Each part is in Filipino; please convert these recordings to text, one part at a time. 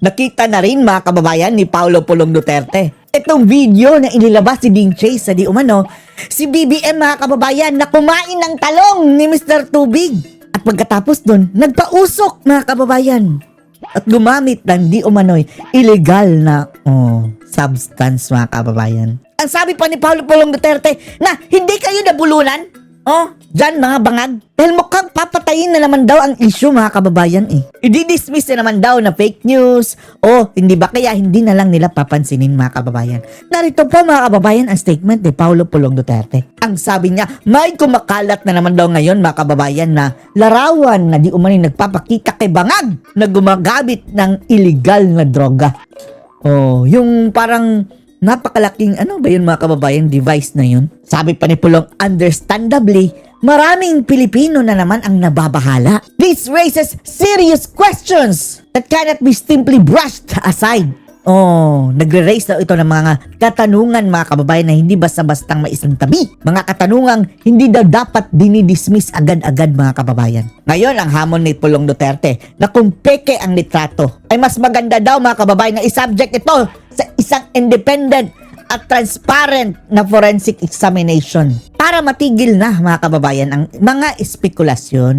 Nakita na rin mga kababayan ni Paulo Pulong Duterte. Itong video na inilabas si Ding Chase sa di umano, si BBM mga kababayan na kumain ng talong ni Mr. Tubig. At pagkatapos dun, nagpausok mga kababayan. At gumamit ng di umano'y illegal na substance mga kababayan. Ang sabi pa ni Paulo Pulong Duterte na hindi kayo nabulunan. Dyan mga bangag. Dahil mukhang papatayin na naman daw ang issue mga kababayan eh. I-dismiss na naman daw na fake news. Hindi ba kaya hindi na lang nila papansinin mga kababayan. Narito po mga kababayan ang statement ni Paulo Pulong Duterte. Ang sabi niya, may kumakalat na naman daw ngayon mga kababayan na larawan na di umani nagpapakita kay bangag na gumagamit ng illegal na droga. Yung parang napakalaking mga kababayan device na yun. Sabi pa ni Pulong, understandably, maraming Pilipino na naman ang nababahala. This raises serious questions that cannot be simply brushed aside. Nagre-raise daw ito ng mga katanungan mga kababayan na hindi basta-bastang maisantabi. Mga katanungang hindi daw dapat dinidismiss agad-agad mga kababayan. Ngayon, ang hamon ni Pulong Duterte na kung peke ang litrato, ay mas maganda daw mga kababayan na isubject ito sa isang independent at transparent na forensic examination para matigil na mga kababayan ang mga espekulasyon.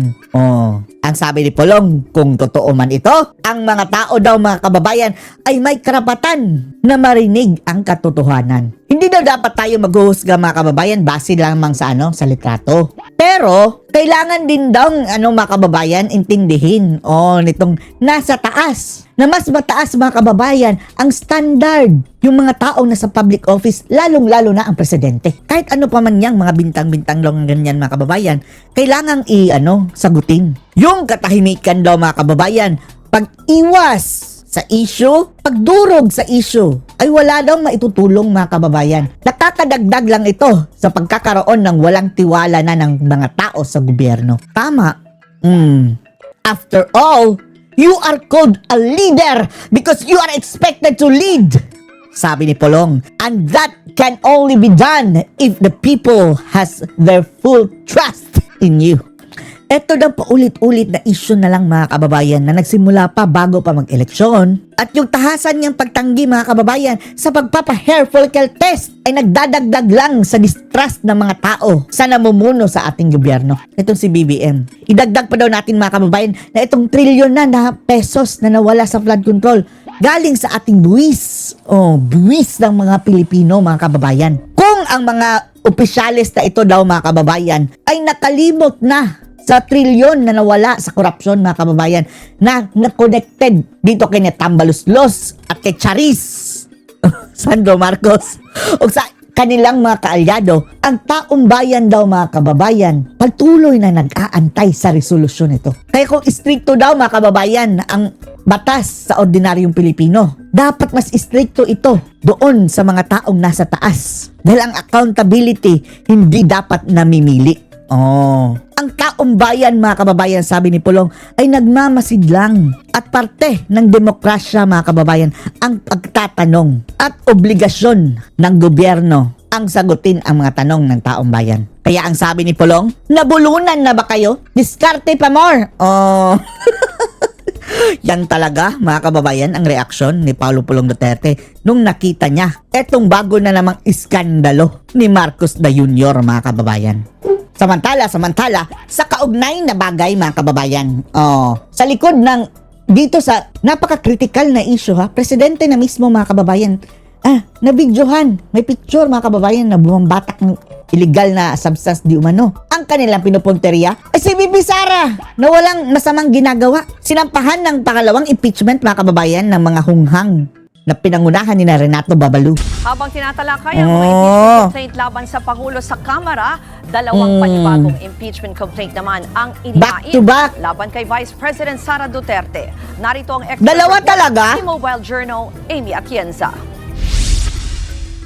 Ang sabi ni Pulong, kung totoo man ito, ang mga tao daw mga kababayan ay may karapatan na marinig ang katotohanan. Hindi daw dapat tayo maghuhusga mga kababayan base lamang sa sa litrato. Pero kailangan din daw mga kababayan intindihin nitong nasa taas. Na mas mataas mga kababayan ang standard yung mga taong nasa public office, lalong-lalo na ang presidente. Kahit ano pa man yang mga bintang-bintang lang ganyan mga kababayan, kailangang sagutin. Yung katahimikan daw mga kababayan, pag-iwas sa issue, pagdurog sa issue, ay wala daw maitutulong mga kababayan. Nakakadagdag lang ito sa pagkakaroon ng walang tiwala na ng mga tao sa gobyerno. Tama. After all, you are called a leader because you are expected to lead. Sabi ni Pulong, and that can only be done if the people has their full trust in you. Ito daw paulit-ulit na issue na lang mga kababayan na nagsimula pa bago pa mag-eleksyon. At yung tahasan niyang pagtanggi mga kababayan sa pagpapa-hair follicle test ay nagdadagdag lang sa distrust ng mga tao sa namumuno sa ating gobyerno. Itong si BBM. Idagdag pa daw natin mga kababayan na itong trilyon na pesos na nawala sa flood control galing sa ating buwis. Buwis ng mga Pilipino mga kababayan. Kung ang mga opisyalis na ito daw mga kababayan ay nakalimot na sa trilyon na nawala sa korupsyon mga kababayan na connected dito kay Tambaluslos at kay Charis Sandro Marcos o sa kanilang mga kaalyado, ang taong bayan daw mga kababayan patuloy na nag-aantay sa resolusyon ito. Kaya kung istrikto daw mga kababayan ang batas sa ordinaryong Pilipino, dapat mas istrikto ito doon sa mga taong nasa taas dahil ang accountability hindi dapat namimili. Ang taong bayan mga kababayan, sabi ni Pulong, ay nagmamasid lang at parte ng demokrasya mga kababayan ang pagtatanong at obligasyon ng gobyerno ang sagutin ang mga tanong ng taong bayan. Kaya ang sabi ni Pulong, nabulunan na ba kayo? Diskarte pa more. Yan talaga mga kababayan ang reaksyon ni Paulo Pulong Duterte nung nakita niya etong bago na namang iskandalo ni Marcos na Jr. mga kababayan. Samantala, sa kaugnay na bagay mga kababayan, sa likod ng dito sa napaka-critical na issue presidente na mismo mga kababayan, nabidyohan, may picture mga kababayan na bumambatak ng illegal na substance di umano. Ang kanilang pinupunteriya ay si Bibi Sara na walang masamang ginagawa. Sinampahan ng pangalawang impeachment mga kababayan ng mga hunghang na pinangunahan ni Renato Babalu. Habang tinatalakay ang mga impeachment complaint laban sa Pangulo sa Kamara, dalawang panibagong impeachment complaint naman ang Back to inihain back. laban kay Vice President Sara Duterte. Narito ang expert Dalawa report talaga? ni Mobile Journal, Amy Atienza.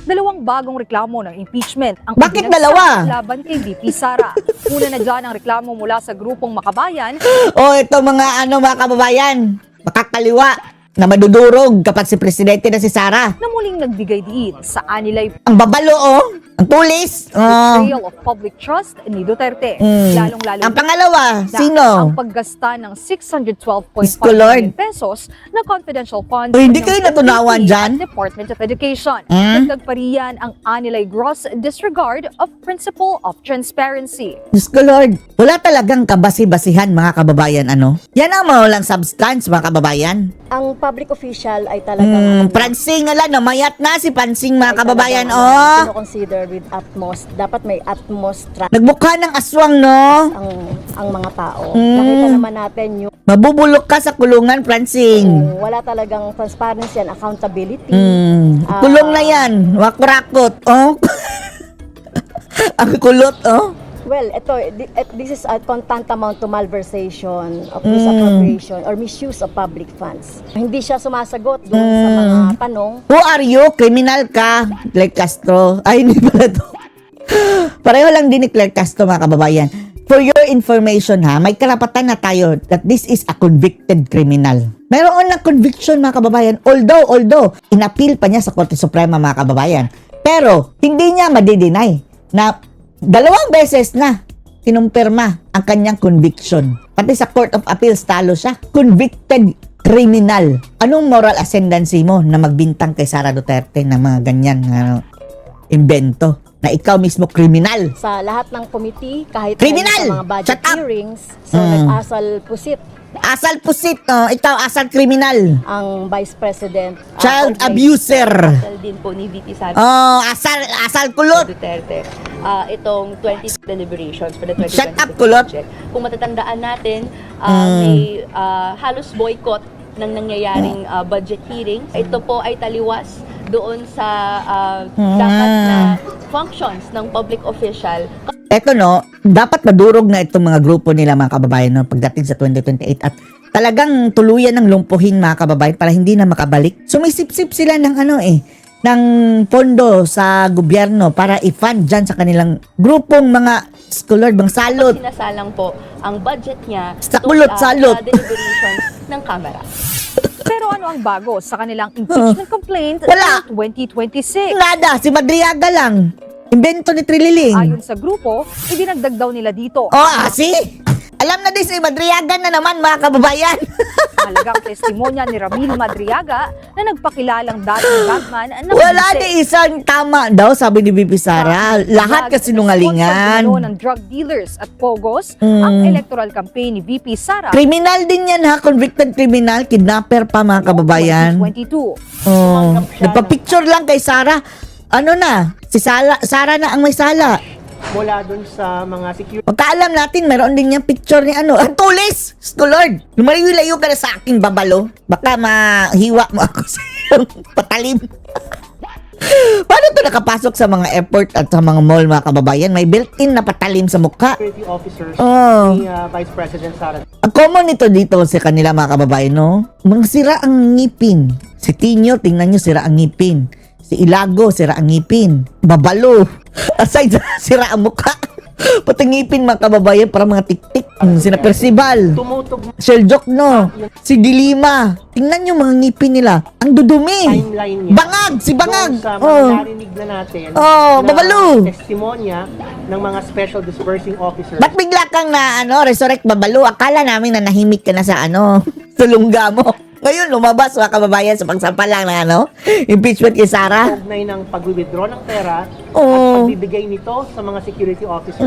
Dalawang bagong reklamo ng impeachment ang Bakit ibinagsak dalawa? laban kay VP Sara. Una na dyan ang reklamo mula sa grupong Makabayan Ito mga mga kababayan, makakaliwa na madudurog kapag si presidente na si Sara. na muling nagbigay diin sa anilay Ang babalo Ang tulis. betrayal of public trust ni Duterte. Lalong-lalo Ang pangalawa, na sino? ang paggasta ng 612.5 Diyos ko, Lord. million pesos na confidential funds Uy, hindi ng kayo natunawan OVP dyan? at Department of Education. Dagdag pa riyan ang anilay gross disregard of principle of transparency. Diyos ko, Lord. Wala talagang kabasi-basihan, mga kababayan, ano? Yan ang mawalang substance, mga kababayan. Ang public official ay talagang Pransing, ala, namayat na si Pansing, mga ay kababayan, talagang, oh. kino-consider with utmost, dapat may utmost trust Nagmukha ng aswang, no? ang mga tao. Nakita naman natin yung Mabubulok ka sa kulungan, Pransing. wala talagang transparency and accountability. Kulong na yan. Wakrakot, oh. Ang kulot, oh. Well, this is a tantamount to malversation of misappropriation or misuse of public funds. Hindi siya sumasagot doon sa mga tanong. Who are you? Criminal ka? Claire Castro. Ay, hindi pala to. Pareho lang din ni Claire Castro, mga kababayan. For your information, ha, may karapatan na tayo that this is a convicted criminal. Mayroon ng conviction, mga kababayan. Although, inappeal pa niya sa Korte Suprema, mga kababayan. Pero, hindi niya madideny na 2 beses na kinumpirma ang kanyang conviction. Pati sa Court of Appeals, talo siya. Convicted criminal. Anong moral ascendancy mo na magbintang kay Sara Duterte ng mga ganyan invento? Na ikaw mismo kriminal. Sa lahat ng committee, kahit Criminal! sa mga budget Shut up! hearings, so nag-asal pusit Asal pusit, oh. Ikaw asal kriminal. ang Vice President. Child Vice abuser. Asal din po ni VP Sara Oh, asal kulot. Duterte. Itong 20 deliberations for the 2026 Shut up, kulot. budget. Kung matatandaan natin, may halos boycott ng nangyayaring budget hearings. Ito po ay taliwas doon sa dapat na functions ng public official. Eto no, dapat madurog na itong mga grupo nila, mga kababayan, no, pagdating sa 2028 at talagang tuluyan ng lumpuhin, mga kababayan, para hindi na makabalik. Sumisip-sip sila ng ng pondo sa gobyerno para i-fund dyan sa kanilang grupong mga scholar, mga salot. Sinasalang po ang budget niya Sa doon, kulot, salot. sa deliberations ng Kamara. Pero ano ang bago sa kanilang impeachment complaint Wala. ng 2026? Nada, si Madriaga lang. Invento ni Trililing. Ayon sa grupo, idinagdag daw nila dito Oh, see? Alam na din si Madriaga na naman, mga kababayan. halagang testimonya ni Ramil Madriaga na nagpakilalang dating Batman na Wala binte. na isang tama daw, sabi ni Bibi Sara. Lahat kasinungalingan. Sponsor ng drug dealers at pogos ang electoral campaign ni VP Sara Kriminal din yan, ha? Convicted criminal, kidnapper pa, mga kababayan. 2022. Oh, nagpa-picture lang kay Sara. Ano na? Si Sara na ang may sala. Mula dun sa mga security Pagkaalam natin, meron din niyang picture ni ano. Ang tulis! Lord, lumalayo-layo ka na sa akin, babalo. Baka mahiwa mo ako sa iyong patalim. Paano ito nakapasok sa mga airport at sa mga mall, mga kababayan? May built-in na patalim sa mukha. officers Oh. ni Vice President Sara Ang common nito dito sa kanila, mga kababayan, no? Mga sira ang ngipin. Si Tinyo, tingnan nyo, sira ang ngipin. Si Ilago, sira ang ngipin. Babalo. Aside sa sira ang mukha. Pati ngipin, mga kababayan, para mga tik-tik. Sina Percival. tumutog Sheldok, no? Si Dilima. Tingnan nyo mga ngipin nila. Ang dudumi. timeline niya. Bangag! Si Bangag! Doon sa mga Oh. narinig na natin Oh, na babalo. testimonya ng mga special dispersing officers. Ba't bigla kang na, resurrect, babalo? Akala namin na nahimik ka na sa, tulungga mo. Ngayon, lumabas, mga kababayan, sa pagsampalang ng, impeachment kay Sara. Kaugnay ng pag-withdraw ng pera Oh. at pagbibigay nito sa mga security officers.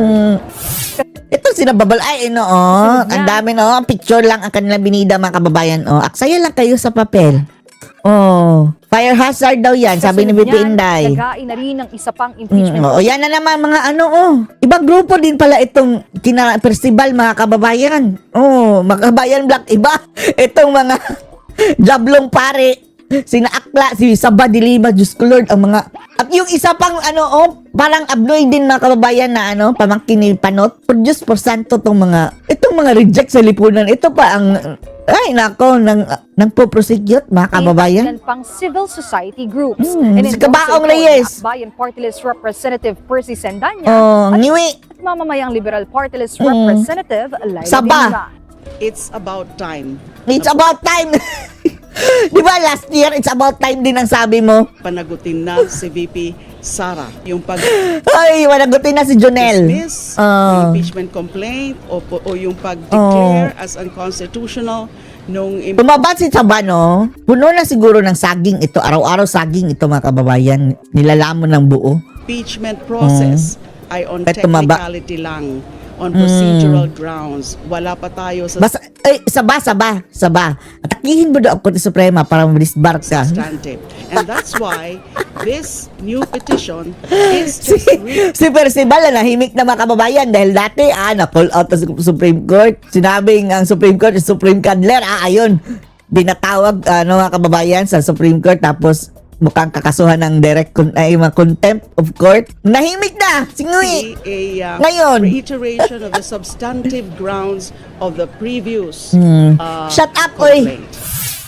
Ito sinababal ay ang dami ang picture lang ang kanilang binida, mga kababayan. Aksaya lang kayo sa papel. Fire hazard daw yan, sabi ni Kasunod BP niyan, Inday. nagain na rin ng isa pang impeachment Yan na naman mga ibang grupo din pala itong festival, mga kababayan. Mga kababayan black iba. Itong mga jablong pare, sina Akla, si Saba Dilima, Diyos ko Lord, ang mga at yung isa pang parang abnoy din, mga kababayan, na pamangkin ni Panot. Produce por santo itong mga reject sa lipunan. Ito pa ang nang po-prosecute, mga kababayan. ilan pang civil society groups. Si Kabaong Reyes. Bayan Party List Representative Percy Sendanya at Ngiwi. mamamayang Liberal Party List Representative Laila Saba. Dilima. It's about time. It's about time. Di ba last year, it's about time din ang sabi mo? Panagutin na si VP Sara yung Ay, wanagutin na si Jonel. pag-dismiss Ah. ng impeachment complaint o yung pag-declare as unconstitutional nung Tumaba si Sabano, puno na siguro ng saging ito. Araw-araw saging ito mga kababayan. Nilalamon ng buo. impeachment process ay on Ay, tumaba. technicality lang, on procedural grounds. Wala pa tayo sa Basta, saba. Atakihin mo daw ako ni Suprema para mabisbar ka. substantive. And that's why this new petition is Si, just si Percival na nahimik na mga kababayan dahil dati na-call out sa Supreme Court. Sinabing ang Supreme Court is Supreme Candler. Ayun. Binatawag mga kababayan sa Supreme Court tapos mukhang kakasuhan ng mga contempt of court. Nahimik na! Singui! Ngayon. reiteration of the substantive grounds of the previous Shut up, oy! complaint.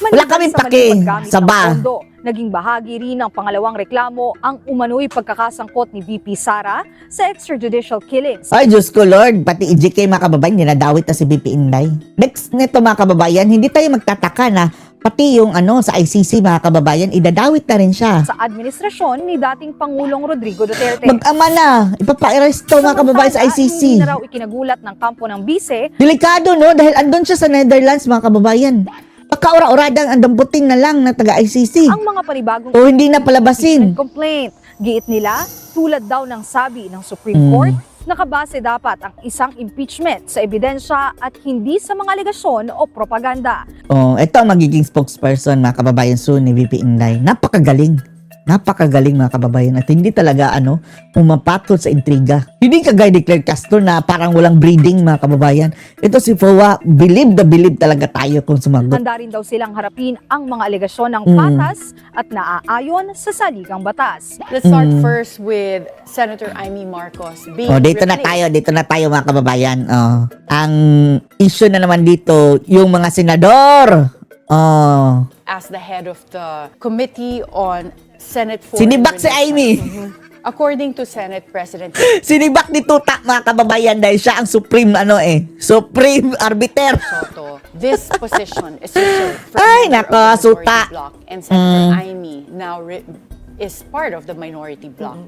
Wala kaming pake. Saba. Naging bahagi rin ng pangalawang reklamo ang umano'y pagkakasangkot ni VP Sara sa extrajudicial killings. Ay, Diyos ko Lord, pati EJK mga kababayan, dinadawit na si BP Inday. Next nito mga kababayan, hindi tayo magtataka na pati yung sa ICC mga kababayan, idadawit na rin siya. Sa administrasyon ni dating Pangulong Rodrigo Duterte. Mag-ama na, ipapa-arresto mga kababayan sa ICC. Hindi na raw ikinagulat ng kampo ng bise Delikado no, dahil andun siya sa Netherlands mga kababayan. Pagkaura-uradang andamputin na lang na taga-ICC. ang mga panibagong O hindi na palabasin. complaint. Giit nila, tulad daw ng sabi ng Supreme Court, nakabase dapat ang isang impeachment sa ebidensya at hindi sa mga alegasyon o propaganda. Oh, ito ang magiging spokesperson mga kababayan soon ni VP Inday. Napakagaling. Napakagaling mga kababayan at hindi talaga pumapatol sa intriga. Hindi kagaya ni Claire Castro na parang walang breeding mga kababayan. Ito si FOA, believe talaga tayo kung sumagot. Handa rin daw silang harapin ang mga alegasyon ng patas at naaayon sa saligang batas. Let's start first with Senator Amy Marcos being Oh, dito na tayo mga kababayan. Oh, ang issue na naman dito, yung mga senador. Oh, as the head of the Committee on Senate Foreign sinibak si Relations. Amy. According to Senate President Sinibak ni Tuta mga kababayan dahil siya ang supreme supreme arbiter. Soto, this position is reserved for Ay, member nako, of the minority suta. bloc, and Senator Amy now is part of the minority bloc.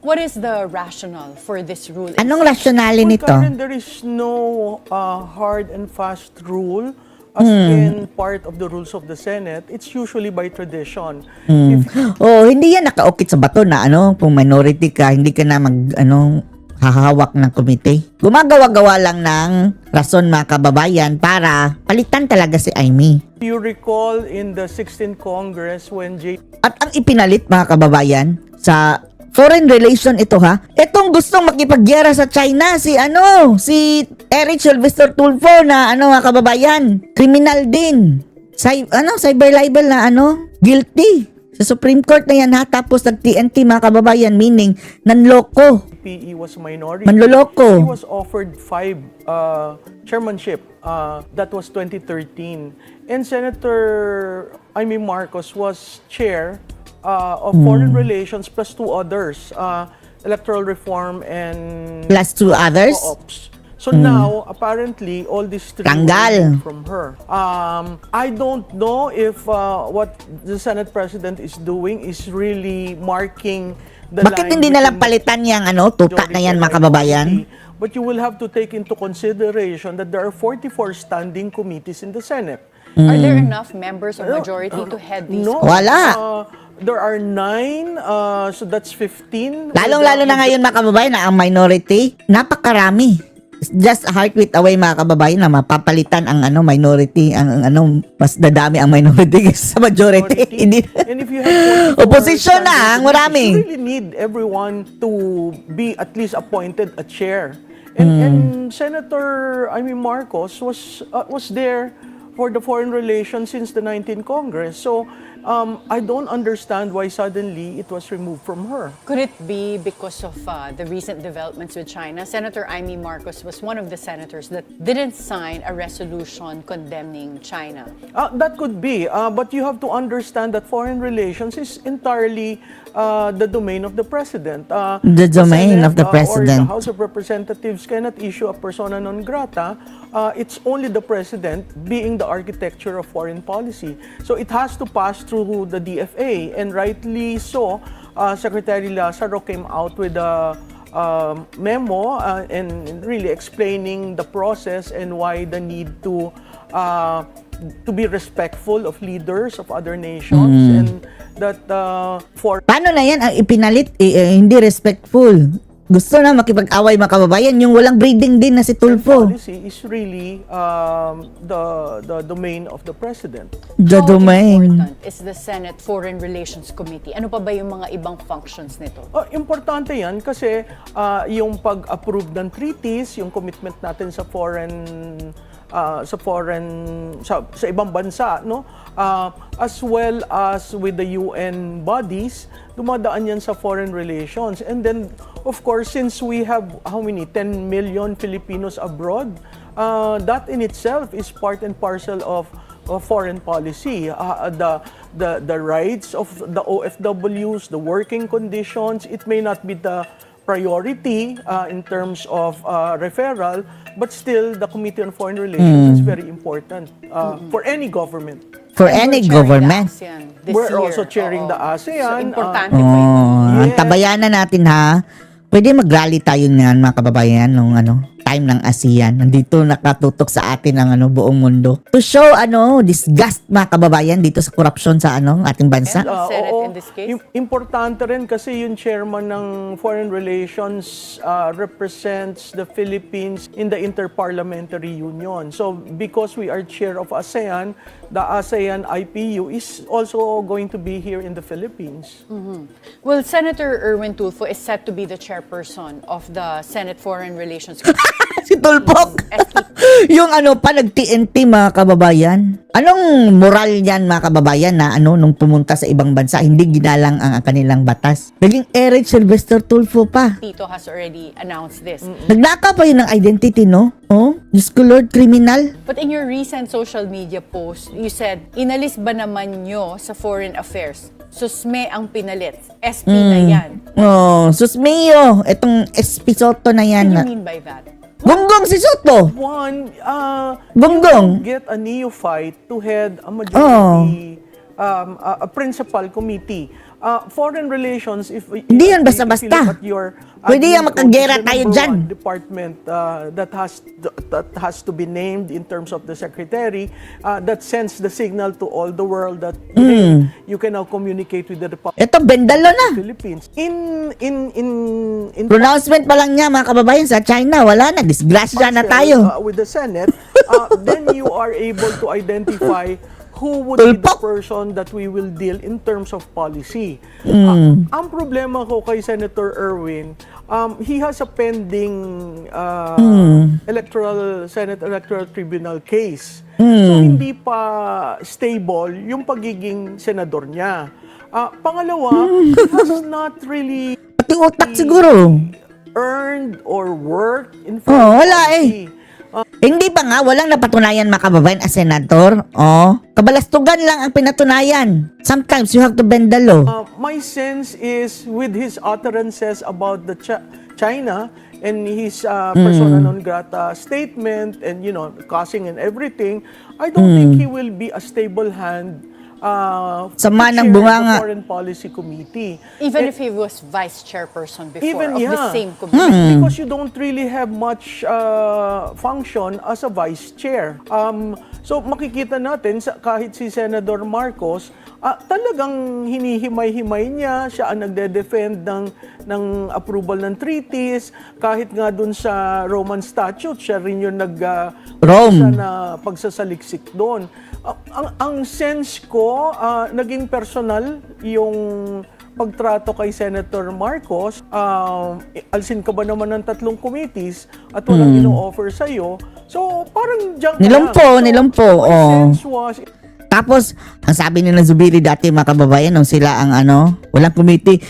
What is the rationale for this rule? Anong rasyonale nito? Karen, there is no hard and fast rule as in part of the rules of the Senate. It's usually by tradition. If Oh, hindi yan nakaukit sa bato na kung minority ka, hindi ka na hahawak ng komite. Gumagawa-gawa lang ng rason mga kababayan para palitan talaga si Amy. you recall in the 16th Congress when At ang ipinalit mga kababayan sa foreign relation ito itong gustong makipagyera sa China si Eric Sylvester Tulfo na mga kababayan, criminal din. Cyber libel na guilty. Sa Supreme Court na yan tapos nag-TNT mga kababayan, meaning nanloko. PE was minority, Manloloko. he was offered 5 chairmanship. That was 2013. And Senator Amy Marcos was chair of Foreign Relations plus 2 others, Electoral Reform and Plus 2 others. Co-ops. So now, apparently, all these 3 Tanggal. were from her. I don't know if what the Senate President is doing is really marking the Bakit line hindi na lang between palitan yang tuta na yan majority and mga kababayan? minority. But you will have to take into consideration that there are 44 standing committees in the Senate. Are there enough members of majority to head these? No. Wala. There are 9, so that's 15. Lalong-lalo na ngayon mga kababayan na ang minority, napakarami. Just a heartbeat away mga kababayan na mapapalitan ang minority, ang mas dadami ang minority kaysa sa majority. Hindi. And if you have 44 Opposition na, standing ang marami. committees, you really need everyone to be at least appointed a chair. And Senator Marcos was there for the foreign relations since the 19th Congress. So I don't understand why suddenly it was removed from her. Could it be because of the recent developments with China? Senator Amy Marcos was one of the senators that didn't sign a resolution condemning China. That could be, but you have to understand that foreign relations is entirely the domain of the president. The domain Senate, of the or president. the House of Representatives cannot issue a persona non grata. It's only the president, being the the architecture of foreign policy. So it has to pass through the DFA, and rightly so, Secretary Lazaro came out with a memo and really explaining the process and why the need to be respectful of leaders of other nations, and that for Paano na yan ang ipinalit? Hindi respectful. Gusto na makipag-away mga kababayan, yung walang breeding din na si Tulfo. policy is really the domain of the president. The How domain. important is the Senate Foreign Relations Committee? Ano pa ba yung mga ibang functions nito? Importante yan kasi yung pag-approve ng treaties, yung commitment natin sa sa ibang bansa, no, as well as with the UN bodies, dumadaan yan sa foreign relations. And then of course, since we have how many 10 million Filipinos abroad, that in itself is part and parcel of foreign policy. The rights of the OFWs, the working conditions, it may not be the priority in terms of referral, but still the Committee on Foreign Relations is very important for any government. For And any we're chairing government. the ASEAN this We're year. also chairing the So, ASEAN. importante po ito. Ang tabayanan natin ha. Pwede mag-rally tayo niyan mga kababayan nung time ng ASEAN. Nandito nakatutok sa atin ang buong mundo. To show disgust mga kababayan dito sa korupsyon sa ating bansa. Senate Oo, in this case? Importante rin kasi yung chairman ng Foreign Relations represents the Philippines in the Interparliamentary Union. So because we are chair of ASEAN, the ASEAN IPU is also going to be here in the Philippines. Well, Senator Erwin Tulfo is set to be the chairperson of the Senate Foreign Relations Committee. Si Tulpok. Yung nag-TNT mga kababayan. Anong moral niyan mga kababayan na nung pumunta sa ibang bansa, hindi ginalang ang kanilang batas. Naging Eric Sylvester Tulfo pa. Tito has already announced this. Nagnaka pa yun ng identity, no? Oh, Diyos ko Lord, criminal. But in your recent social media post, you said, inalis ba naman nyo sa foreign affairs? Susme ang pinalit. SP na yan. Oh, sus mio, itong Espisoto na What yan. do you mean by that? Gonggong si Soto. One, Gonggong. you don't get a neophyte to head a majority, a principal committee. Foreign relations, Hindi yan basta-basta. if you look at your Pwede yan makagera the tayo number dyan. one department that has to be named in terms of the secretary, that sends the signal to all the world that hey, you can now communicate with the Republic Ito, bendalo of na. the Philippines. In Pronouncement pa lang niya mga kababayan sa China, wala na, disgrasya na tayo. with the Senate, then you are able to identify who would be the Tulpok. person that we will deal in terms of policy. Ang problema ko kay Senator Erwin, he has a pending Senate Electoral Tribunal case. So hindi pa stable yung pagiging senador niya. Pangalawa, he has not really Pati utak siguro. earned or worked in Wala policy. Hindi pa nga, walang napatunayan mga kababayan as senator. Kabalastugan lang ang pinatunayan. Sometimes you have to bend the law. My sense is with his utterances about the China and his persona non grata statement and cussing and everything, I don't think he will be a stable hand Sama to ng chair bunganga. the Foreign Policy Committee. Even if he was vice chairperson before of the yeah. same committee. Because you don't really have much function as a vice chair. So makikita natin kahit si Senator Marcos, talagang hinihimay-himay niya, siya ang nagde-defend ng approval ng treaties, kahit nga dun sa Roman Statute, siya rin yung Rome. na pagsasaliksik doon. Ang sense ko, naging personal yung pagtrato kay Senator Marcos. Alsin ka ba naman ng 3 committees at walang ino-offer sa'yo? So, parang junk Nilumpo. My sense was, Tapos, ang sabi nila Zubiri dati mga kababayan, nung sila ang walang committee,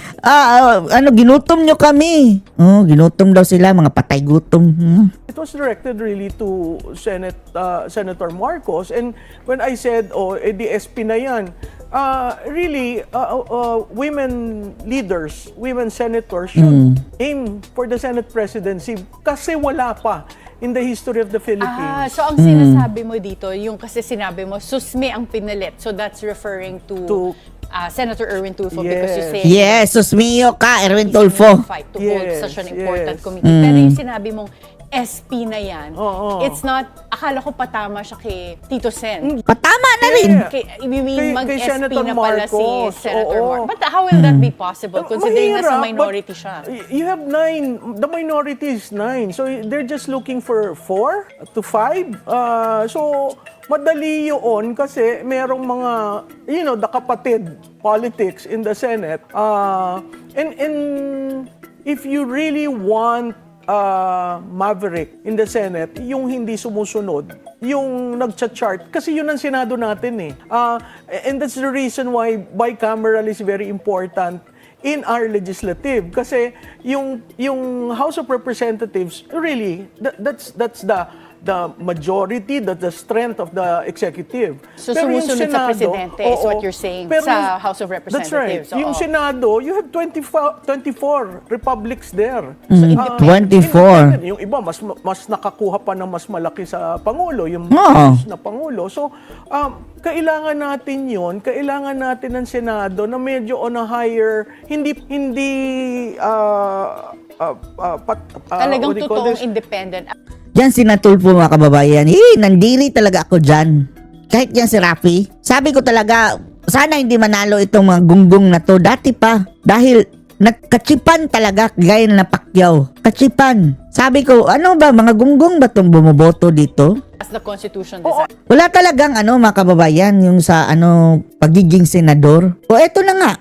ginutom nyo kami. Ginutom daw sila, mga patay gutom. it was directed really to Senator Marcos. And when I said, di SP na yan, really, women leaders, women senators should aim for the Senate presidency kasi wala pa. in the history of the Philippines. So ang sinasabi mo dito, yung kasi sinabi mo, susme ang pinalit. So that's referring to Senator Erwin Tulfo because you say Yes, susmiyo ka, Erwin he's in Tulfo. the fight to hold Yes, such an important yes. committee. Pero yung sinabi mong SP na yan, Oo. it's not, akala ko patama siya kay Tito Sen. Patama na rin. You mean Kay mag-SP Senator na pala si Marcos, Senator oo. Marcos? But how will that be possible considering nasa Mahirap, minority but siya? You have 9. The minority is 9. So they're just looking for 4 to 5. So madali yun kasi merong mga, the kapatid politics in the Senate. And if you really want maverick in the Senate, yung hindi sumusunod, yung nagcha-chart, kasi yun ang Senado natin eh. And that's the reason why bicameral is very important in our legislative. Kasi yung House of Representatives, really, that's the majority, that's the strength of the executive. So Pero yung sumusunod sa presidente is oo, what you're saying pero sa House of That's right. Representatives. Yung Oo. Senado, you have 24 republics there. So, 24. Independent. Yung iba, mas nakakuha pa ng mas malaki sa Pangulo, yung mas na Pangulo. So, kailangan natin yun, kailangan natin ng Senado na medyo on a higher, hindi Talagang what do you call totoong this? Yan independent. sinatulpo mga kababayan. Nandiri talaga ako dyan. Kahit yan si Rafi. Sabi ko talaga, sana hindi manalo itong mga gunggong na to. Dati pa. Dahil nagkachipan talaga gaya na Pacquiao. Kachipan. Sabi ko, ano ba, mga gunggong ba itong bumoboto dito? As the Constitution decides. Wala talagang mga kababayan yung sa pagiging senador. O eto na nga.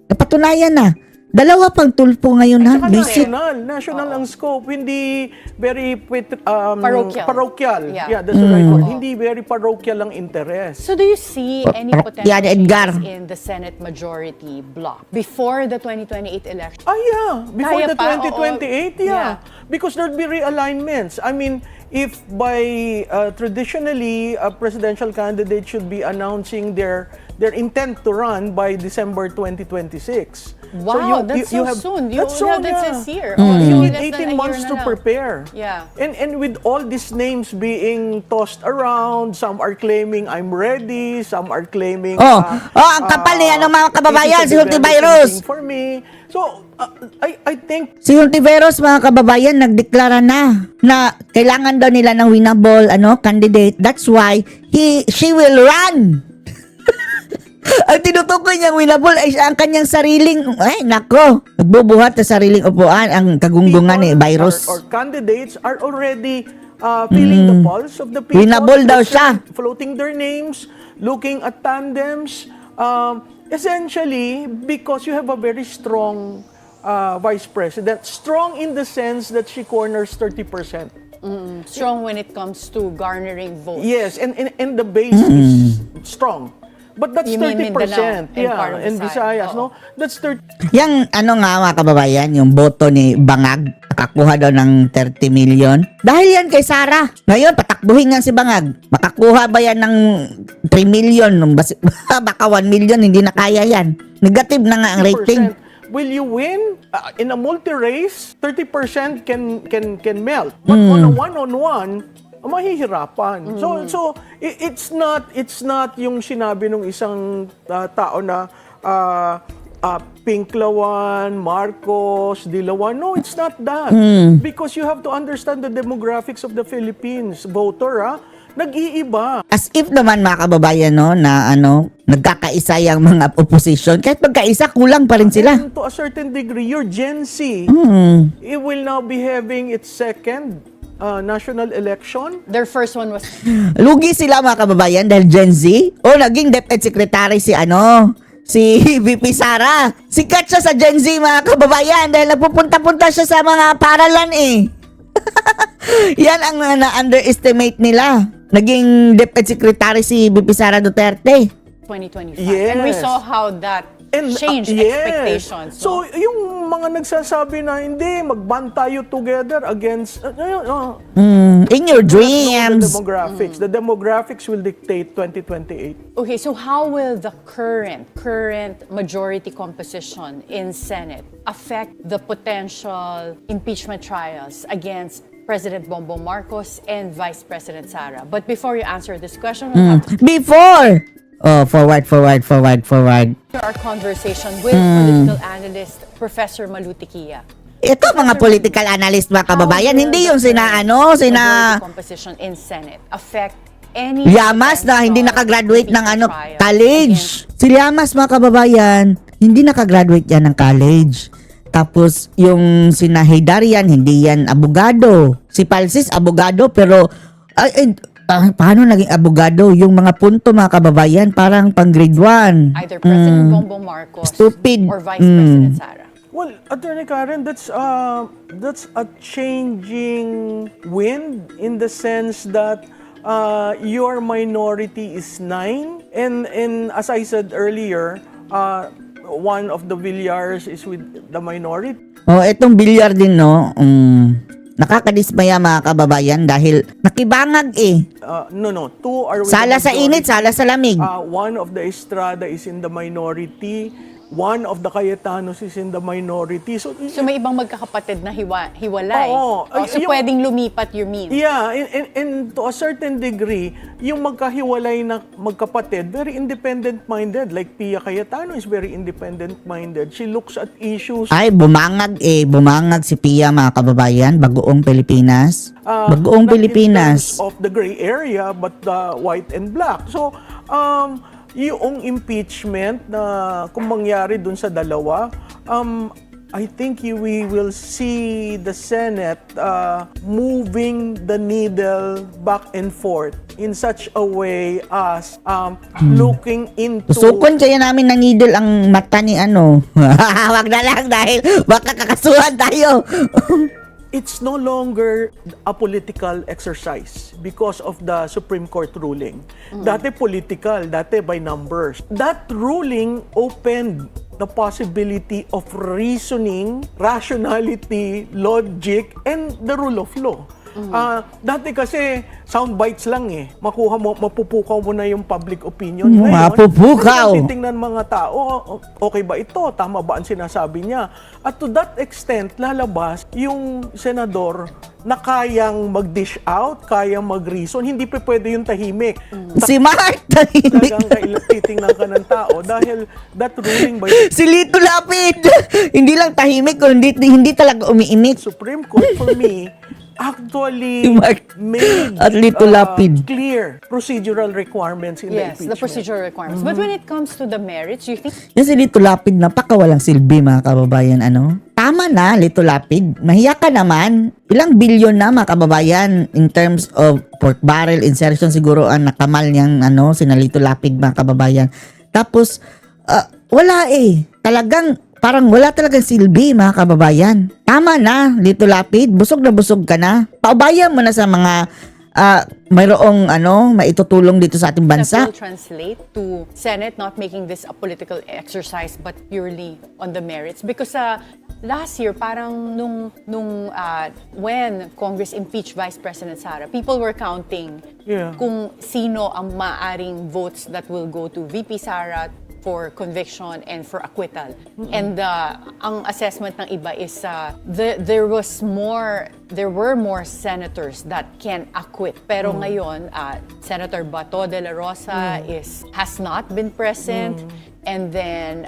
Napatunayan na. Dalawa pang tulpo ngayon ha. Saka Visit. national ang scope, hindi very Parochial. Yeah, that's the right word. Hindi very parochial ang interest. So do you see any potential Yan, Edgar. changes in the Senate majority block before the 2028 election? Yeah, before Kaya the pa, 2028, yeah. Because there'd be realignments. I mean, if by traditionally a presidential candidate should be announcing their intent to run by December 2026. Wow, that's so soon. That's soon, That's this year. You So need less than 18 a months year to na lang. prepare. Yeah. And with all these names being tossed around, some are claiming I'm ready, some are claiming ang kapal niya ng mga kababayan, si Hontiveros. for me. So I think Si Hontiveros, mga kababayan, nagdeklara na kailangan daw nila ng winnable candidate. That's why she will run. Ang tinutukoy niyang winnable ay ang kanyang sariling, nagbubuhat sa sariling upuan ang kagunggungan ni virus. or candidates are already feeling the pulse of the people. Winnable daw siya. Floating their names, looking at tandems. Essentially, because you have a very strong vice president. Strong in the sense that she corners 30%. Strong when it comes to garnering votes. Yes, and the base is strong. But that's You mean 30%. Mindanao and part of and Visayas, Visayas, no? That's 30%. Yang mga kababayan, yung boto ni Bangag, nakakuha daw ng 30 million. Dahil yan kay Sara. Ngayon, patakbuhin nga si Bangag. Makakuha ba yan ng 3 million? Baka 1 million, hindi na kaya yan. Negative na nga ang rating. 30%. Will you win? In a multi-race, 30% can melt. But on a one-on-one, mahihirapan. So it's not yung sinabi ng isang tao na Pinklawan, Marcos, Dilawan. No, it's not that. Because you have to understand the demographics of the Philippines voter, nag-iiba. As if naman mga kababayan na nagkakaisa yung mga opposition. Kahit magkaisa, kulang pa rin sila. And to a certain degree, your Gen Z, it will now be having its second national election. Their first one was Lugi sila mga kababayan dahil Gen Z. Naging Deputy Secretary si VP Sara. Sikat siya sa Gen Z mga kababayan dahil nagpupunta-punta siya sa mga paralan Yan ang na-underestimate nila. Naging Deputy Secretary si VP Sara Duterte. 2025. Yes. And we saw how that changed expectations. So, yung mga nagsasabi na hindi, mag-band tayo together against In your the dreams. demographics. The demographics will dictate 2028. Okay, so how will the current majority composition in Senate affect the potential impeachment trials against President Bongbong Marcos and Vice President Sara. But before you answer this question, we'll have to Before! Oh, forward. hear our conversation with political analyst Professor Malutikia. Ito mga political analyst mga kababayan, hindi yung sina Majority composition in Senate affect any Llamas na hindi potential nakagraduate ng trial college. Si Llamas mga kababayan, hindi nakagraduate yan ng college. Tapos yung sina Heydarian, hindi yan abogado. Si Palsis, abogado, pero paano naging abogado? Yung mga punto mga kababayan, parang pang grade 1. either President Bongbong Marcos Stupid. or Vice President Sara. Well, Attorney Karen, that's a changing wind in the sense that your minority is 9, and as I said earlier, one of the Villars is with the minority. Oh, etong bilyar din no. Nakakadismaya mga kababayan dahil nakibangag No, two are with Sala the sa init, majority. sala sa lamig. One of the Estrada is in the minority. One of the Cayetanos is in the minority. So may ibang magkakapatid na hiwalay. Oo. So Yung- pwedeng lumipat, you mean? yeah, and to a certain degree, yung magkahiwalay na magkapatid, very independent-minded. Like Pia Cayetano is very independent-minded. She looks at issues. Ay, bumangag si Pia mga kababayan, Bagoong Pilipinas. Bagoong not Pilipinas. in terms of the gray area, but the white and black. So, yung impeachment na kung mangyari dun sa dalawa, I think we will see the Senate moving the needle back and forth in such a way as looking into... Tusukon kaya namin ng needle ang mata ni Wag na lang dahil baka kakasuhan tayo. It's no longer a political exercise because of the Supreme Court ruling. Dati political, dati by numbers. That ruling opened the possibility of reasoning, rationality, logic, and the rule of law. Dati kasi sound bites lang mapupukaw mo na yung public opinion. Ngayon, Mapupukaw. titingnan mga tao, okay ba ito? Tama ba ang sinasabi niya? At to that extent, lalabas yung senador na kayang mag-dish out, kayang mag-reason. Hindi pa pwede yung tahimik. Si Mark, tahimik. Talagang titingnan ka ng tao dahil that ruling by the Si Lito Lapid. Hindi lang tahimik, kundi hindi talaga umiinit. Supreme Court for me actually Si Mark made at Lito Lapid. clear procedural requirements in the Yes, impeachment. the procedural requirements. But when it comes to the merits, you think Yan si Lito Lapid, napakawalang silbi mga kababayan. Tama na, Lito Lapid. Mahiya ka naman. Ilang bilyon na mga kababayan in terms of pork barrel insertion siguro ang nakamal niyang sina Lito Lapid mga kababayan. Tapos, wala Talagang parang wala talagang silbi mga kababayan. Tama na, Lito Lapid. Busog na busog ka na. Paubayan mo na sa mga mayroong maitutulong dito sa ating that bansa. will translate to Senate not making this a political exercise but purely on the merits? Because last year, parang when Congress impeached Vice President Sara, people were counting kung sino ang maaring votes that will go to VP Sara for conviction and for acquittal. And ang assessment ng iba is there were more senators that can acquit. Pero ngayon, Senator Bato de la Rosa has not been present. And then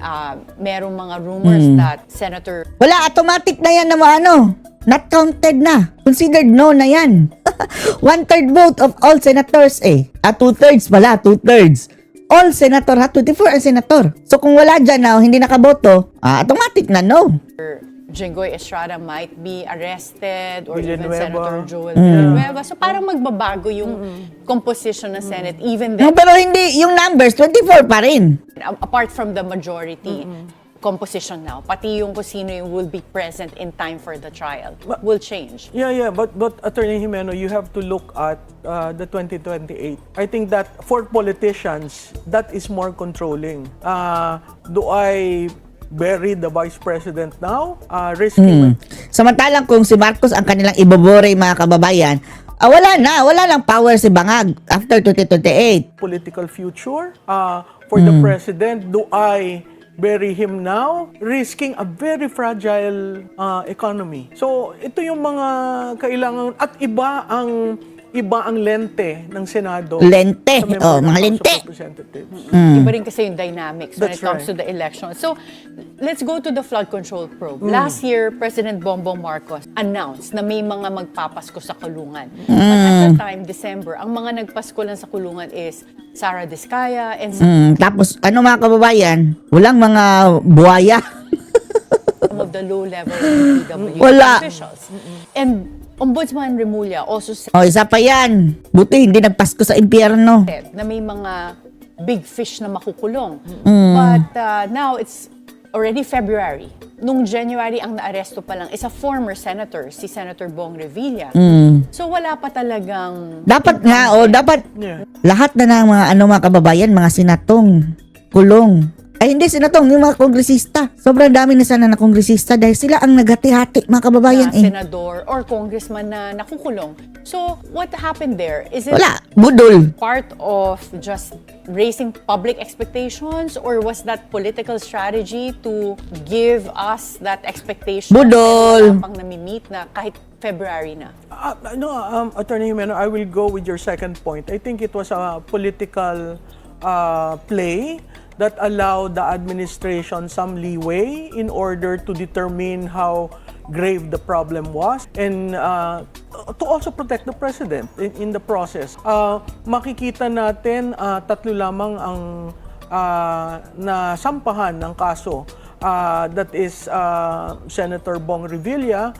merong mga rumors that Senator Wala, automatic na yan not counted na. Considered no na yan. 1/3 vote of all senators 2/3 pala, 2/3. All senator, 24 ang senator. So kung wala dyan hindi nakaboto, automatic na no. Jinggoy Estrada might be arrested or even Villanueva. Senator Joel Villanueva. So parang magbabago yung composition ng Senate even then, Pero hindi, yung numbers, 24 pa rin. apart from the majority composition now, pati yung kung sino yung will be present in time for the trial will change. Yeah, but Attorney Jimeno, you have to look at the 2028. I think that for politicians, that is more controlling. Do I bury the Vice President now? Risky. Samantalang kung si Marcos ang kanilang ibobore mga kababayan, wala nang power si Bangag after 2028. Political future for the President, do I bury him now, risking a very fragile economy. So, ito yung mga kailangan, at iba ang lente ng Senado. Lente. sa member Oh, ng mga House of lente. Representatives. Iba rin kasi yung dynamics when That's it comes right. to the election. So, let's go to the flood control probe. Last year, President Bongbong Marcos announced na may mga magpapasko sa kulungan. But at the time, December, ang mga nagpasko lang sa kulungan is Sara Diskaya and Tapos, ano mga kababayan? Walang mga buhaya. some of the low-level DPWH Wala. officials. And Ombudsman Remulla also said O, isa pa yan. Buti hindi nagpasko sa impyerno. na may mga big fish na makukulong. But now it's already February. Nung January, ang naaresto pa lang is a former senator, si Senator Bong Revilla. So wala pa talagang... Dapat dapat Yeah. lahat na ng mga mga kababayan, mga sinatong kulong. Ay hindi sinatong, yung mga kongresista. Sobrang dami na sana na kongresista dahil sila ang naghati-hati mga kababayan na senador or congressman na nakukulong. So, what happened there? Is it Wala, budol. part of just raising public expectations, or was that political strategy to give us that expectation? Budol. Wala pang nami-meet na kahit February na. Attorney Jimeno, I will go with your second point. I think it was a political play that allowed the administration some leeway in order to determine how grave the problem was and to also protect the president in the process. Makikita natin tatlo lamang ang nasampahan ng kaso. That is Senator Bong Revilla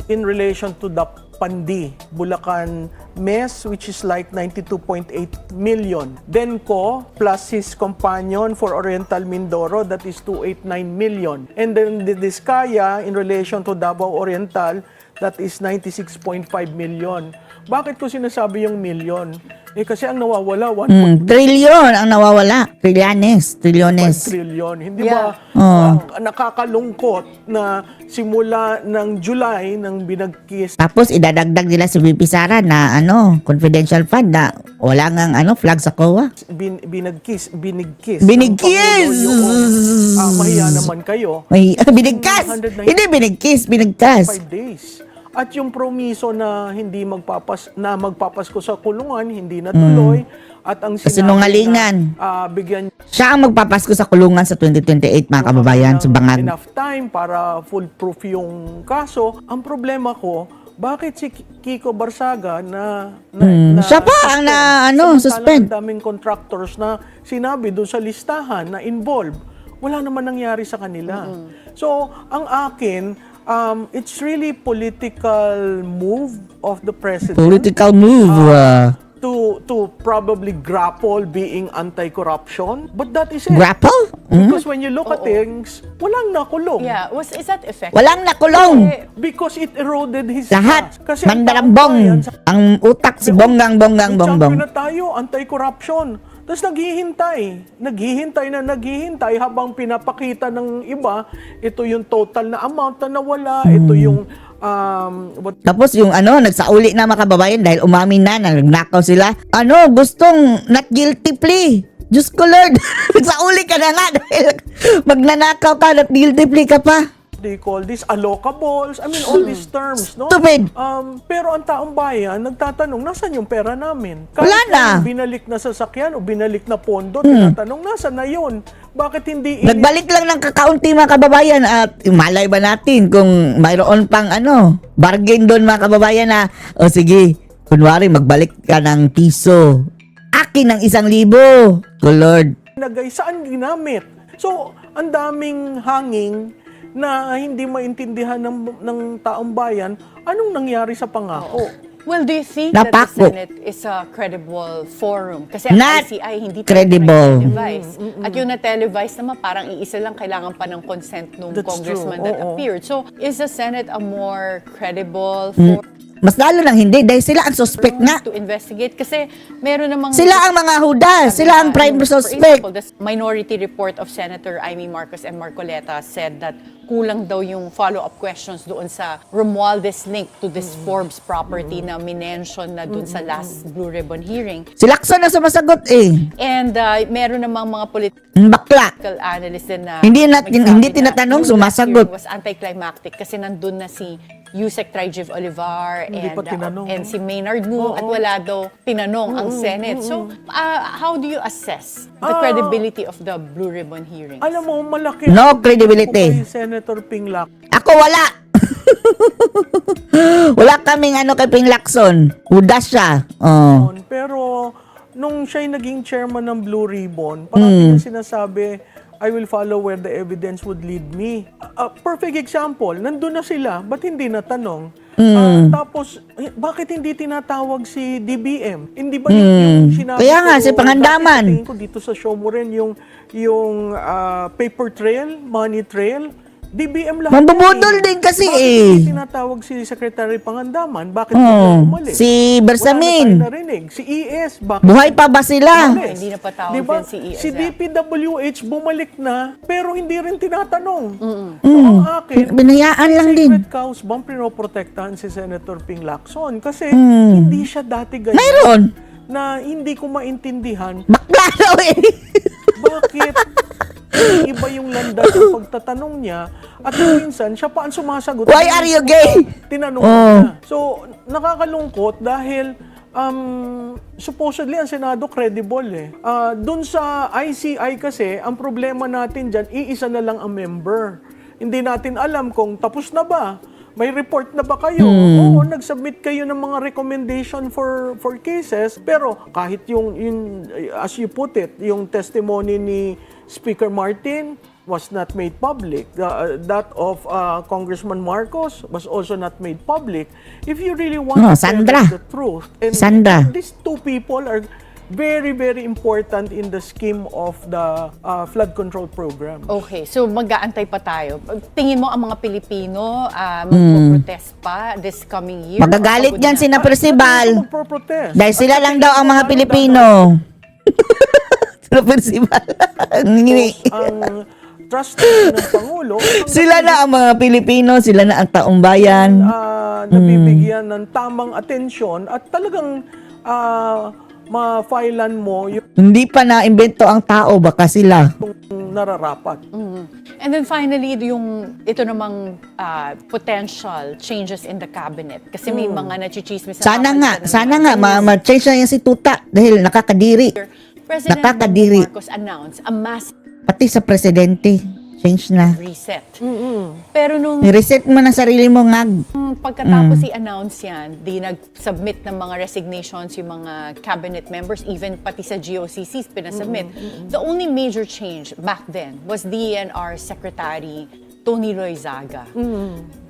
in relation to the Pandi, Bulacan mess, which is like 92.8 million. Denko plus his companion for Oriental Mindoro, that is 289 million. And then the Diskaya in relation to Davao Oriental, that is 96.5 million. Bakit ko sinasabi yung million? Kasi ang nawawala, 1.1 Trilyon ang nawawala. Trilyones. trillion. Hindi ba nakakalungkot na simula ng July nang binagkis Tapos idadagdag nila si VP Sara na confidential fund na wala ngang flag sa COA. binigkis Binigkis! ng Pangulo yung, mahiya naman kayo. May binigkas. 190. Hindi binigkas. 5 days. At yung promiso na hindi magpapasko sa kulungan, hindi natuloy. At ang sinabi Sinungalingan. na bigyan Siya ang magpapasko sa kulungan sa 2028 mga kababayan sa Bangag. enough time para foolproof yung kaso. Ang problema ko, bakit si Kiko Barsaga na Siya pa ang suspend. Ang daming contractors na sinabi doon sa listahan na involved. Wala naman nangyari sa kanila. So, ang akin, it's really political move of the president. Political move. To probably grapple being anti-corruption. But that is it. Grapple? Because when you look at things, walang nakulong. Yeah, is that effective? Walang nakulong. Because it eroded his Lahat. trust. Kasi ang Mandarambong. taong bayan, Ang utak si Bonggang. champion na tayo, anti-corruption. Tapos naghihintay habang pinapakita ng iba, ito yung total na amount na nawala, ito yung Tapos yung nagsauli na mga kababayan dahil umamin na, nagnakaw sila. Gustong not guilty plea. Diyos ko Lord, nagsauli ka na nga dahil magnanakaw ka, not guilty plea ka pa. they call this allocables, I mean all these terms, no? Stupid. Pero ang taong bayan nagtatanong, nasan yung pera namin? Wala na. Binalik na sasakyan o binalik na pondo, tinatanong, nasan na yun? Bakit hindi Nagbalik lang ng kakaunti mga kababayan at malay ba natin kung mayroon pang bargain doon mga kababayan na, sige, kunwari magbalik ka ng piso. Akin ng 1,000. Ko Lord. nagay, saan ginamit? So, ang daming hanging na hindi maintindihan ng taong bayan, anong nangyari sa pangako? Well, do you think that the Napako. Senate is a credible forum? Kasi ang Not ICI hindi credible. na-televise. At yung na-televise naman, parang iisa lang kailangan pa ng consent ng That's congressman true. that Oo. appeared. So, is the Senate a more credible forum Mas lalo lang hindi dahil sila ang suspect nga. to investigate? Kasi meron namang... Sila ang mga hudas, sila ang prime For suspect. example, the minority report of Senator Amy Marcos and Marcoleta said that kulang daw yung follow-up questions doon sa Romualdez link to this Forbes property na minention na doon sa last Blue Ribbon hearing. Si Lacson na sumasagot eh. And meron namang mga Bakla. political analyst din na Hindi nagsabi tinatanong, yung sumasagot. last hearing was anticlimactic kasi nandun na si Yusek Trijev Olivar Hindi pa tinanong, and no? si Maynard Wu at wala daw tinanong ang Senate. So, how do you assess the credibility of the Blue Ribbon hearing? Alam mo, malaki. No ang credibility. kay Senator Ping Lacson. Ako wala. Wala kaming kay Ping Lacson. Udas siya. Oh. Pero nung siya'y naging chairman ng Blue Ribbon, parang niya sinasabi, I will follow where the evidence would lead me. Perfect example, nandun na sila, ba't hindi natanong? Tapos, bakit hindi tinatawag si DBM? Hindi ba yung sinabi Kaya nga, ko, si Pangandaman. dati sa tingin ko dito sa show mo rin yung paper trail, money trail, DBM lahat. Mambubudol din kasi Bakit eh. hindi tinatawag si Secretary Pangandaman? Bakit hindi umalis? Si Bersamin. Wala na tayo narinig. Si ES, bakit Buhay pa ba sila? umalis? Hindi na patawag Diba? din si ES, Si ah. DPWH bumalik na, pero hindi rin tinatanong. So ang akin, Binayaan lang din. sacred cows bang pinoprotektahan si Senator Ping Lacson? Kasi hindi siya dati ganyan. Mayroon. Na hindi ko maintindihan Bakla daw eh. bakit iba yung landas ng pagtatanong niya at minsan siya pa ang sumasagot. Why are you gay? Tinanong niya. So, nakakalungkot dahil supposedly ang Senado credible eh. Doon sa ICI kasi, ang problema natin dyan, iisa na lang ang member. Hindi natin alam kung tapos na ba. May report na ba kayo? Oo, nag-submit kayo ng mga recommendation for cases. Pero kahit yung as you put it, yung testimony ni Speaker Martin was not made public. That of Congressman Marcos was also not made public. If you really want to tell Sandra. us the truth, and Sandra. these two people are very, very important in the scheme of the flood control program. Okay, so mag-aantay pa tayo. Tingin mo ang mga Pilipino magpo-protest pa this coming year? Magagalit yan si na Ano Percival. magpo-protest? Dahil sila lang daw ang mga Pilipino. Sila Percival. Ang trustee ng Pangulo, Sila na ang mga Pilipino, sila na ang taong bayan. nabibigyan ng tamang atensyon at talagang ma-filean mo yung Hindi pa na-imbento ang tao, baka sila. nararapat. And then finally, ito namang potential changes in the cabinet. Kasi may mga nachichismis na Sana nga, ma-change na yan si Tuta dahil nakakadiri. President nakakadiri. Marcos announced a massive Pati sa presidente, change na. reset. Pero nung I-reset mo na sarili mo, ngag. pagkatapos i-announce yan, di nag-submit ng mga resignations yung mga cabinet members, even pati sa GOCCs pinasubmit. The only major change back then was DENR Secretary Tony Loizaga.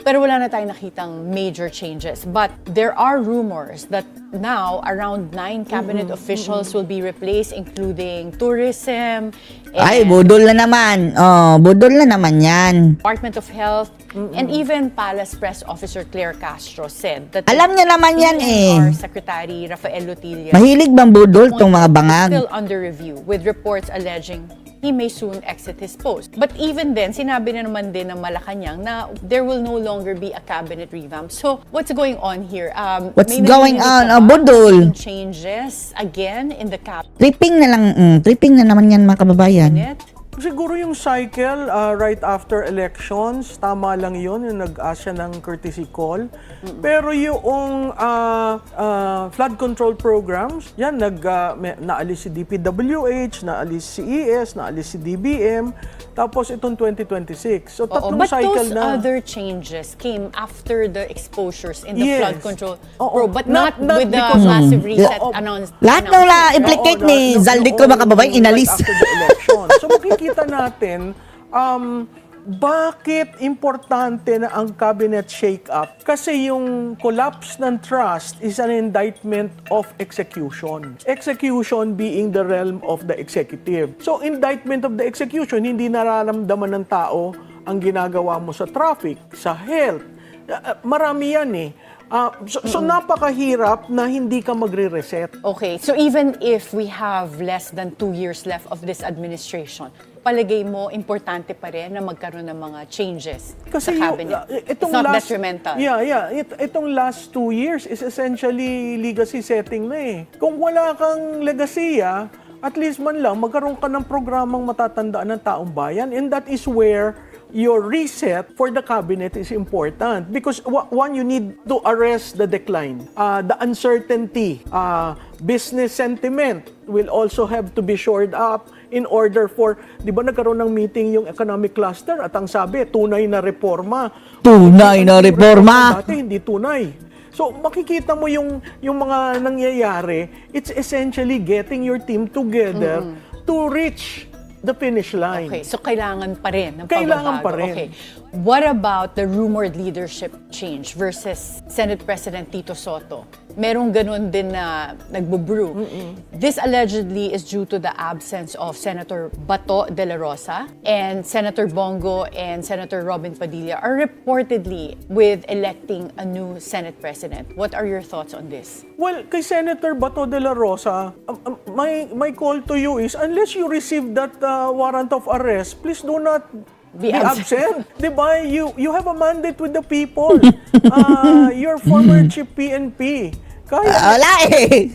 Pero wala na tayong nakitang major changes. But there are rumors that now around 9 cabinet officials will be replaced, including tourism, Ay, and budol na naman. Oh, budol na naman yan. Department of Health, and even Palace Press Officer Claire Castro said that Alam niya naman yan eh. DENR Secretary Rafael Lutilla Mahilig bang budol tong mga bangag? still under review with reports alleging he may soon exit his post. But even then, sinabi na naman din ng Malacanang na there will no longer be a cabinet revamp. So, what's going on here? What's may going narinig on? ka ba? Budol. Changes again in the cabinet? Tripping na naman yan mga kababayan. Siguro yung cycle right after elections, tama lang yun, yung nag-ask siya ng courtesy call. Pero yung flood control programs, yan, naalis si DPWH, naalis si ES, naalis si DBM, tapos itong 2026. So tatlong But cycle those na. other changes came after the exposures in the Yes. flood control Oo. but Not not with the because of- massive reset Oo. announced. Lahat ng na-implicate Oo, ni Zaldico mga kababayan, inalis. Right after the election. So makikita natin, bakit importante na ang cabinet shake-up? Kasi yung collapse ng trust is an indictment of execution. Execution being the realm of the executive. So indictment of the execution, hindi nararamdaman ng tao ang ginagawa mo sa traffic, sa health. Marami yan eh. So napakahirap na hindi ka magre-reset. Okay, so even if we have less than 2 years left of this administration, palagay mo, importante pa rin na magkaroon ng mga changes sa yung, cabinet? It's not detrimental. Itong last 2 years is essentially legacy setting na eh. Kung wala kang legasiya, at least man lang magkaroon ka ng programang matatandaan ng taong bayan, and that is where your reset for the cabinet is important because one, you need to arrest the decline, the uncertainty, business sentiment will also have to be shored up in order for, di ba nagkaroon ng meeting yung economic cluster at ang sabi, tunay na reforma. Tunay na reforma. Dati hindi tunay. So makikita mo yung mga nangyayari, it's essentially getting your team together to reach the finish line. Okay, so kailangan pa rin ng Kailangan pagbabago. pa rin. Okay. What about the rumored leadership change versus Senate President Tito Soto? Merong ganun din na nagbo-brew. This allegedly is due to the absence of Senator Bato de la Rosa, and Senator Bongo and Senator Robin Padilla are reportedly with electing a new Senate President. What are your thoughts on this? Well, kay Senator Bato de la Rosa, my call to you is, unless you receive that warrant of arrest, please do not be absent. Diba? You have a mandate with the people. You're former chief PNP. Kaya, Wala eh.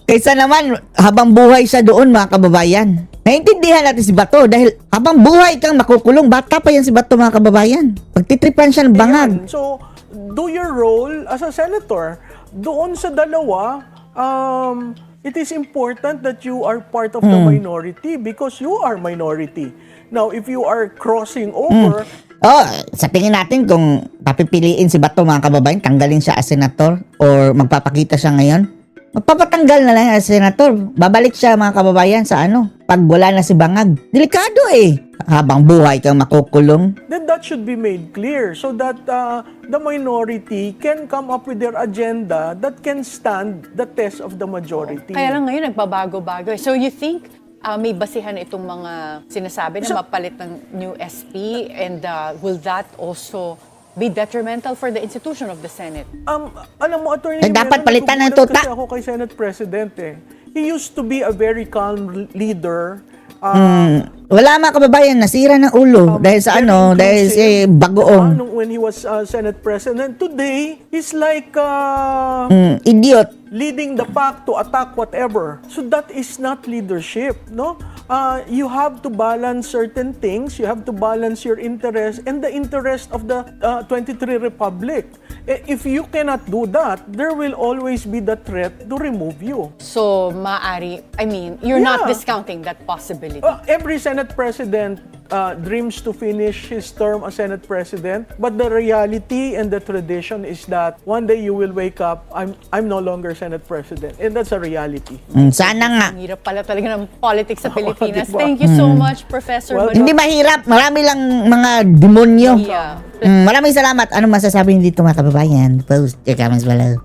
Kaysa naman, habang buhay siya doon, mga kababayan. Naintindihan natin si Bato dahil habang buhay kang makukulong, bata pa yan si Bato, mga kababayan. Pagtitripan siya ng bangag. so, do your role as a senator. Doon sa dalawa, it is important that you are part of the minority because you are minority. Now, if you are crossing over, Sa tingin natin kung papipiliin si Bato, mga kababayan, tanggalin siya as senator or magpapakita siya ngayon, magpapatanggal na lang as senator. Babalik siya, mga kababayan, sa pag wala na si Bangag. Delikado eh. Habang buhay kang makukulong. then that should be made clear so that the minority can come up with their agenda that can stand the test of the majority. Kaya lang ngayon, nagbabago-bago. So you think may basihan itong mga sinasabi na mapalit ng new SP, and will that also be detrimental for the institution of the Senate? Alam mo, Attorney, dapat Meron, palitan ng nagugulat tuta. kasi ako kay Senate President eh. He used to be a very calm leader. Wala, mga kababayan, nasira ng ulo dahil sa very dahil si inclusive. Bagoong. When he was Senate President. Today, he's like Idiot. leading the pack to attack whatever. So that is not leadership, no? You have to balance certain things. You have to balance your interest and the interest of the 23 Republic. If you cannot do that, there will always be the threat to remove you. So, you're not Yeah. discounting that possibility. Every Senate President dreams to finish his term as Senate President, but the reality and the tradition is that one day you will wake up, I'm no longer Senate President, and that's a reality. Sana nga. Ang hirap pala talaga ng politics sa Pilipinas. diba? Thank you so much, Professor Well, Bato. Hindi mahirap. Marami lang mga demonyo. Yeah. Maraming salamat. Anong masasabi niyo dito, mga kababayan? Post your comments below.